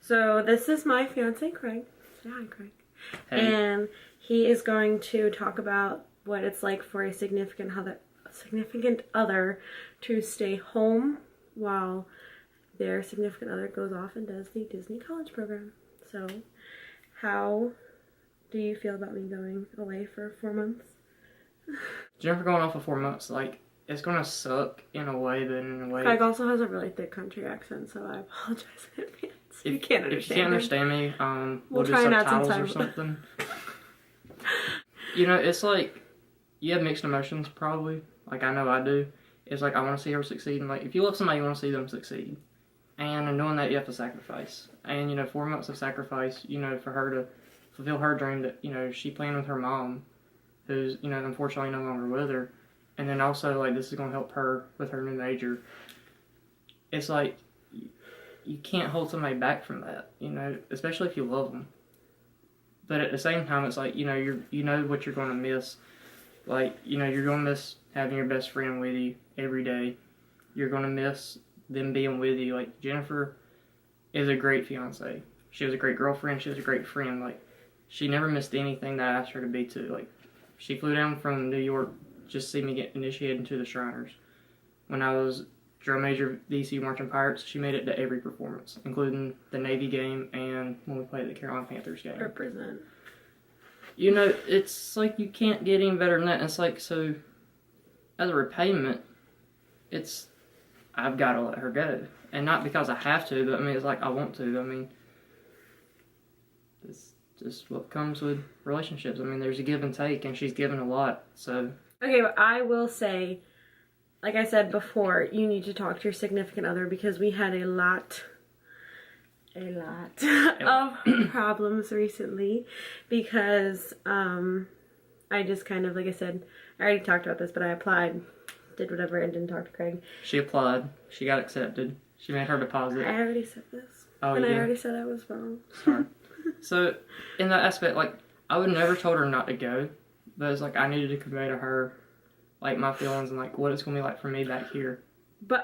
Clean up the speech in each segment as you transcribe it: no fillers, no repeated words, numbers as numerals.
So this is my fiance, Craig. Say hi, Craig. Hey. And he is going to talk about what it's like for a significant other to stay home while their significant other goes off and does the Disney college program. So, how do you feel about me going away for 4 months? Jennifer going off for 4 months, like, it's gonna suck in a way, but in a way... Craig also has a really thick country accent, so I apologize in advance. You can't understand If you can't understand me, we'll do try and add some subtitles or something. You know, it's like, you have mixed emotions, probably. Like, I know I do. It's like, I want to see her succeed. And, like, if you love somebody, you want to see them succeed. And in doing that, you have to sacrifice. And, you know, 4 months of sacrifice, you know, for her to fulfill her dream that, you know, she planned with her mom, who's, you know, unfortunately no longer with her. And then also, like, this is going to help her with her new major. It's like, you can't hold somebody back from that, you know, especially if you love them. But at the same time, it's like, you know, you know what you're going to miss. Like, you know, you're going to miss having your best friend with you every day. You're going to miss them being with you. Like, Jennifer is a great fiance. She was a great girlfriend. She was a great friend. Like, she never missed anything that I asked her to be to. Like, she flew down from New York just to see me get initiated into the Shriners. When I was drum major DC Marching Pirates, she made it to every performance, including the Navy game and when we played the Carolina Panthers game. Represent. You know, it's like you can't get any better than that. It's like, so, as a repayment, I've got to let her go. And not because I have to, but I mean, it's like I want to. I mean, it's just what comes with relationships. I mean, there's a give and take, and she's given a lot, so. Okay, but I will say, like I said before, you need to talk to your significant other because we had a lot of problems recently because I just kind of, like I said, I already talked about this, but I applied, did whatever, and didn't talk to Craig. She applied. She got accepted. She made her deposit. I already said this. Oh, and yeah? I already said I was wrong. Sorry. So, in that aspect, like, I would never told her not to go, but it's like I needed to convey to her, like, my feelings and, like, what it's going to be like for me back here. But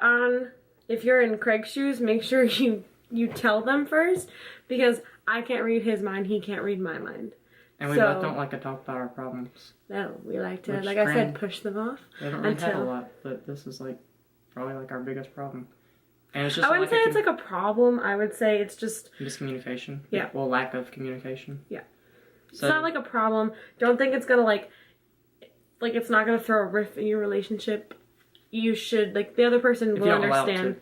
if you're in Craig's shoes, make sure you tell them first, because I can't read his mind, he can't read my mind. And we both don't like to talk about our problems. No, we like to, like I said, push them off. They don't really have a lot, but this is, like, probably, like, our biggest problem. And it's just I wouldn't say it's, like, a problem. I would say it's just... miscommunication. Yeah. Well, lack of communication. Yeah. So, it's not, like, a problem. Don't think it's gonna, like, it's not gonna throw a rift in your relationship. You should, like, the other person will understand.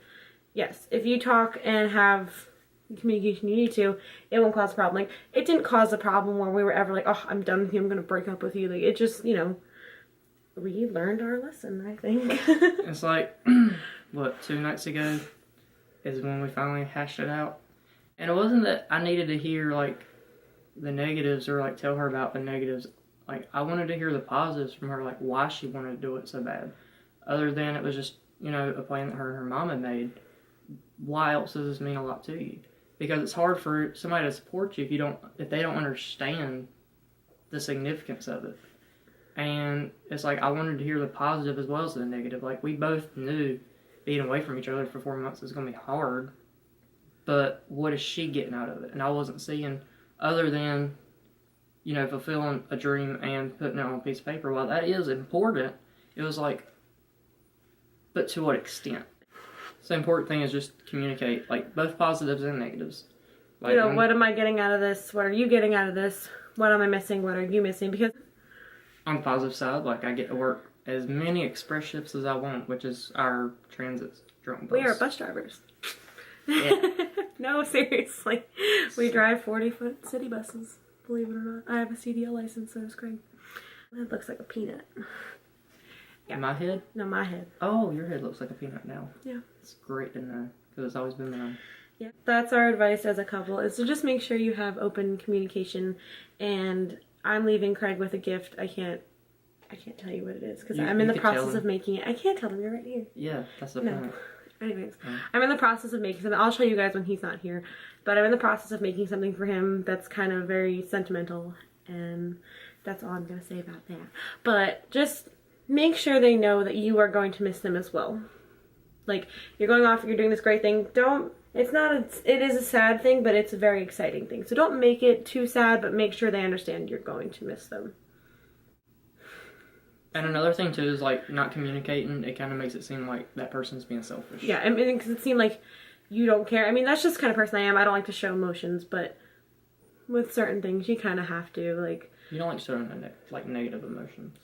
Yes, if you talk and have the communication you need to, it won't cause a problem. Like, it didn't cause a problem where we were ever like, oh, I'm done with you, I'm gonna break up with you. Like, it just, you know, we learned our lesson, I think. It's like, what, 2 nights ago is when we finally hashed it out. And it wasn't that I needed to hear, like, the negatives or, like, tell her about the negatives. Like, I wanted to hear the positives from her, like, why she wanted to do it so bad. Other than it was just, you know, a plan that her and her mom had made. Why else does this mean a lot to you? Because it's hard for somebody to support you if they don't understand the significance of it. And it's like, I wanted to hear the positive as well as the negative. Like, we both knew being away from each other for 4 months is going to be hard. But what is she getting out of it? And I wasn't seeing, other than, you know, fulfilling a dream and putting it on a piece of paper. While that is important, it was like, but to what extent? So the important thing is just communicate, like, both positives and negatives. Like, you know, what am I getting out of this? What are you getting out of this? What am I missing? What are you missing? Because on the positive side, like, I get to work as many express shifts as I want, which is our transit drone bus. We are bus drivers. Yeah. No, seriously. We drive 40-foot city buses, believe it or not. I have a CDL license, so does Craig. That looks like a peanut. Yeah. My head? No, my head. Oh, your head looks like a peanut now. Yeah. It's great to know, because it's always been mine. Yeah. That's our advice as a couple, is to just make sure you have open communication. And I'm leaving Craig with a gift. I can't tell you what it is, because I'm in the process of making it. I can't tell him, you're right here. Yeah, that's the point. Anyways, I'm in the process of making something. I'll show you guys when he's not here. But I'm in the process of making something for him that's kind of very sentimental. And that's all I'm going to say about that. But just make sure they know that you are going to miss them as well. Like, you're going off, you're doing this great thing. It's not, it is a sad thing, but it's a very exciting thing. So don't make it too sad, but make sure they understand you're going to miss them. And another thing too is like not communicating. It kind of makes it seem like that person's being selfish. Yeah, I mean, because it seemed like you don't care. I mean, that's just the kind of person I am. I don't like to show emotions, but with certain things, you kind of have to. Like, you don't like showing negative emotions.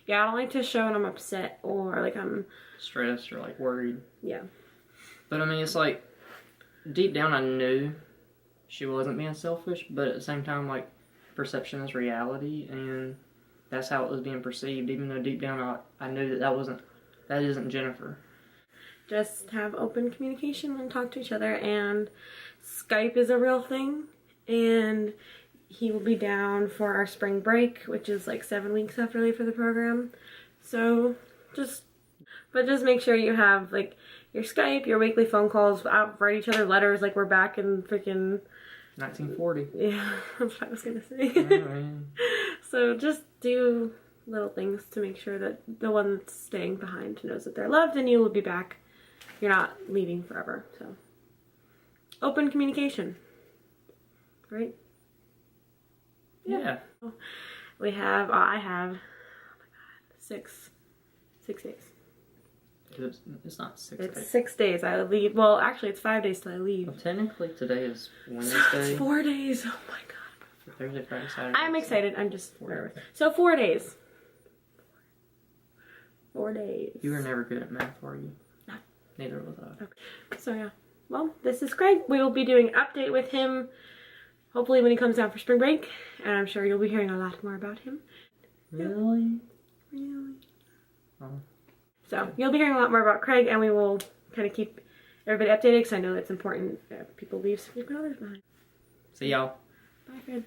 Yeah, I don't like to show when I'm upset or like I'm stressed or like worried. Yeah. But I mean, it's like deep down, I knew she wasn't being selfish, but at the same time, like perception is reality, and that's how it was being perceived. Even though deep down, I knew that isn't Jennifer. Just have open communication and talk to each other, and Skype is a real thing, and he will be down for our spring break, which is like 7 weeks after leave for the program. So just make sure you have like your Skype, your weekly phone calls, write each other letters like we're back in freaking 1940. Yeah, that's what I was gonna say. So just do little things to make sure that the one that's staying behind knows that they're loved and you will be back. You're not leaving forever. So open communication, right? Yeah. I have, oh my God, 6 days. It's not 6 days. It's 6 days. I leave. Well, actually, it's 5 days till I leave. Well, technically, today is Wednesday. It's 4 days. Oh my God. Thursday, Friday, Saturday. I'm excited. I'm just nervous. So 4 days. 4 days. You were never good at math, were you? No. Neither was I. Okay. So yeah. Well, this is Craig. We will be doing an update with him. Hopefully when he comes down for spring break, and I'm sure you'll be hearing a lot more about him. Really? Really? Oh. So you'll be hearing a lot more about Craig, and we will kind of keep everybody updated because I know it's important that people leave significant others behind. See y'all. Bye, friends.